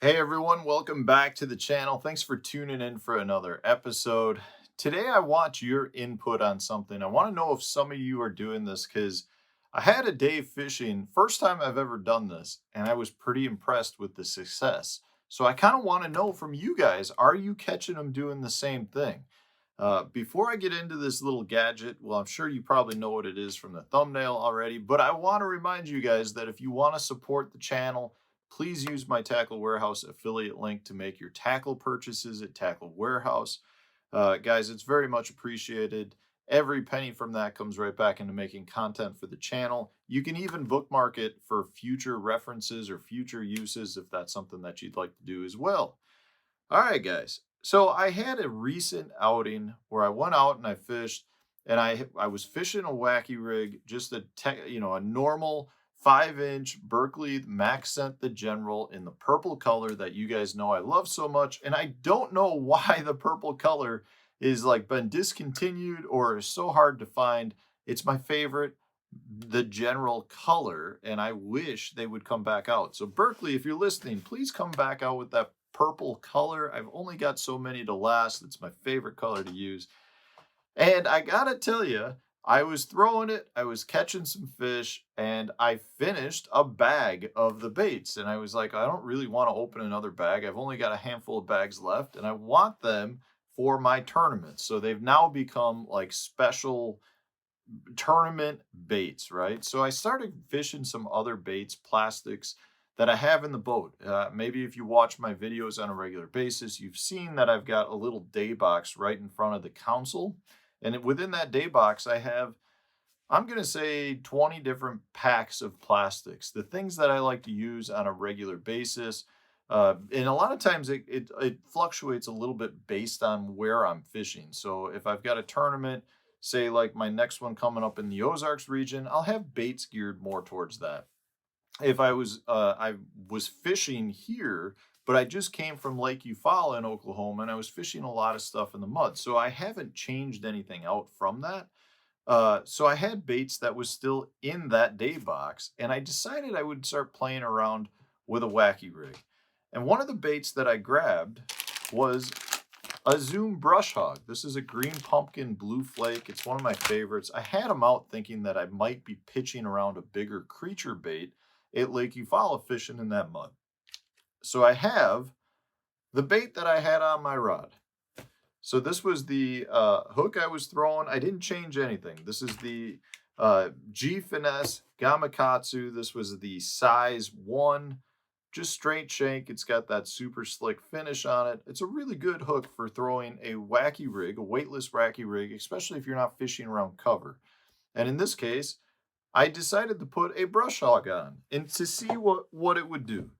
Hey everyone, welcome back to the channel. Thanks for tuning in for another episode. Today I want your input on something. I want to know if some of you are doing this because I had a day fishing, first time I've ever done this, and I was pretty impressed with the success. So I kind of want to know from you guys, are you catching them doing the same thing? Before I get into this little gadget, well, I'm sure you probably know what it is from the thumbnail already, but I want to remind you guys that if you want to support the channel, please use my Tackle Warehouse affiliate link to make your tackle purchases at Tackle Warehouse. Guys, it's very much appreciated. Every penny from that comes right back into making content for the channel. You can even bookmark it for future references or future uses if that's something that you'd like to do as well. All right, guys. So I had a recent outing where I went out and I fished, and I was fishing a wacky rig, just a normal 5-inch Berkeley Max Scent the General in the purple color that you guys know I love so much. And I don't know why the purple color is like been discontinued or is so hard to find. It's my favorite, the general color, and I wish they would come back out. So Berkeley, if you're listening, please come back out with that purple color. I've only got so many to last. It's my favorite color to use. And I gotta tell you, I was throwing it, I was catching some fish, and I finished a bag of the baits. And I was like, I don't really want to open another bag. I've only got a handful of bags left, and I want them for my tournament. So they've now become like special tournament baits, right? So I started fishing some other baits, plastics that I have in the boat. Maybe if you watch my videos on a regular basis, you've seen that I've got a little day box right in front of the console. And within that day box, I have, I'm going to say 20 different packs of plastics, the things that I like to use on a regular basis. And a lot of times it fluctuates a little bit based on where I'm fishing. So if I've got a tournament, say like my next one coming up in the Ozarks region, I'll have baits geared more towards that. If I was fishing here, but I just came from Lake Eufaula in Oklahoma, and I was fishing a lot of stuff in the mud, so I haven't changed anything out from that. So I had baits that was still in that day box, and I decided I would start playing around with a wacky rig. And one of the baits that I grabbed was a Zoom brush hog. This is a green pumpkin blue flake. It's one of my favorites. I had them out thinking that I might be pitching around a bigger creature bait at Lake Eufaula fishing in that mud. So I have the bait that I had on my rod. So this was the hook I was throwing. I didn't change anything. This is the G Finesse Gamakatsu. This was the size 1, just straight shank. It's got that super slick finish on it. It's a really good hook for throwing a wacky rig, a weightless wacky rig, especially if you're not fishing around cover. And in this case, I decided to put a brush hog on and to see what it would do.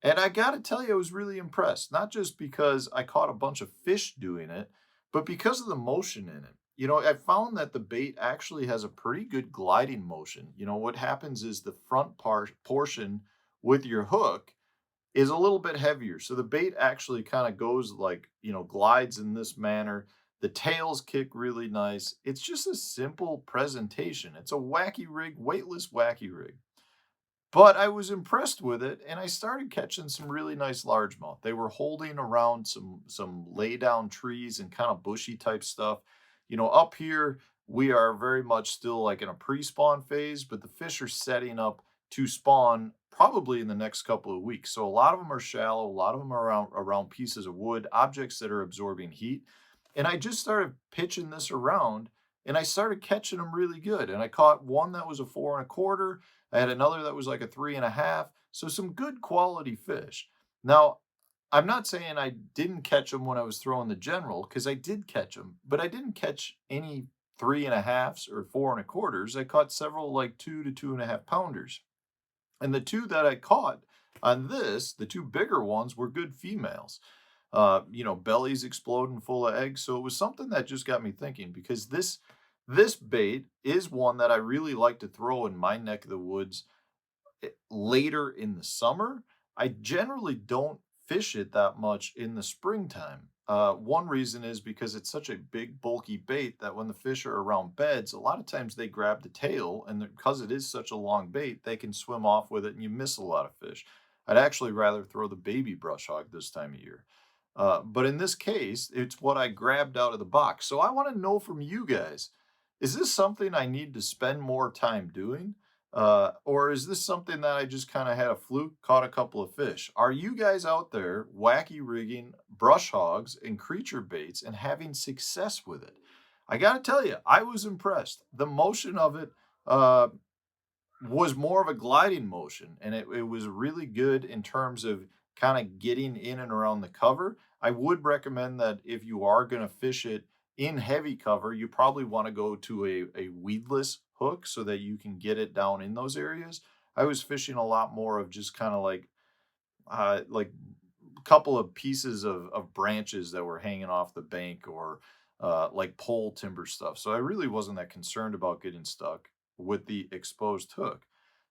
And I got to tell you, I was really impressed, not just because I caught a bunch of fish doing it, but because of the motion in it. You know, I found that the bait actually has a pretty good gliding motion. You know, what happens is the front portion with your hook is a little bit heavier. So the bait actually kind of goes like, glides in this manner. The tails kick really nice. It's just a simple presentation. It's a wacky rig, weightless wacky rig. But I was impressed with it, and I started catching some really nice largemouth. They were holding around some lay down trees and kind of bushy type stuff. You know, up here we are very much still like in a pre-spawn phase, but the fish are setting up to spawn probably in the next couple of weeks. So a lot of them are shallow, a lot of them are around pieces of wood, objects that are absorbing heat. And I just started pitching this around, and I started catching them really good. And I caught one that was a 4 1/4. I had another that was like a 3 1/2. So some good quality fish. Now, I'm not saying I didn't catch them when I was throwing the general, because I did catch them, but I didn't catch any 3 1/2s or 4 1/4s. I caught several like 2 to 2 1/2 pounders. And the two that I caught on this, the two bigger ones, were good females. Bellies exploding full of eggs. So it was something that just got me thinking, because this bait is one that I really like to throw in my neck of the woods later in the summer. I generally don't fish it that much in the springtime. One reason is because it's such a big, bulky bait that when the fish are around beds, a lot of times they grab the tail, and because it is such a long bait, they can swim off with it and you miss a lot of fish. I'd actually rather throw the baby brush hog this time of year. But in this case, it's what I grabbed out of the box. So I want to know from you guys, is this something I need to spend more time doing? Or is this something that I just kind of had a fluke, caught a couple of fish? Are you guys out there wacky rigging brush hogs and creature baits and having success with it? I got to tell you, I was impressed. The motion of it uh, was more of a gliding motion, and it was really good in terms of kind of getting in and around the cover. I would recommend that if you are going to fish it in heavy cover, you probably want to go to a weedless hook so that you can get it down in those areas. I was fishing a lot more of just kind of like a couple of pieces of branches that were hanging off the bank, or like pole timber stuff. So I really wasn't that concerned about getting stuck with the exposed hook.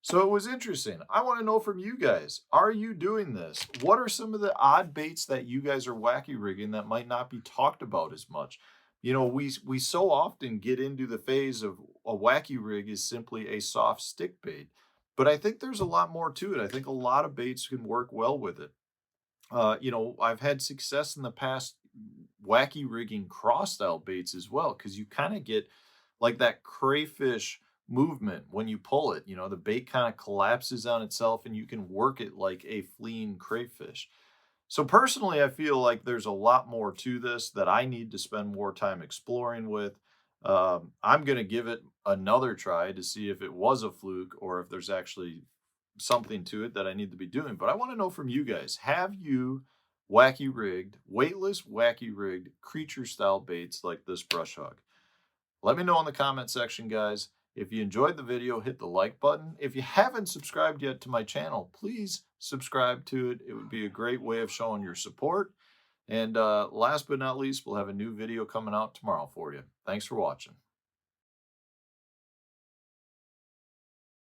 So it was interesting. I want to know from you guys, are you doing this? What are some of the odd baits that you guys are wacky rigging that might not be talked about as much? You know, we so often get into the phase of a wacky rig is simply a soft stick bait, but I think there's a lot more to it. I think a lot of baits can work well with it. You know, I've had success in the past wacky rigging cross style baits as well, because you kind of get like that crayfish movement when you pull it. You know, the bait kind of collapses on itself and you can work it like a fleeing crayfish. So personally, I feel like there's a lot more to this that I need to spend more time exploring with. I'm going to give it another try to see if it was a fluke or if there's actually something to it that I need to be doing. But I want to know from you guys, have you wacky rigged, weightless wacky rigged creature style baits like this brush hog? Let me know in the comment section, guys. If you enjoyed the video, hit the like button. If you haven't subscribed yet to my channel, please subscribe to it. It would be a great way of showing your support. And last but not least, we'll have a new video coming out tomorrow for you. Thanks for watching.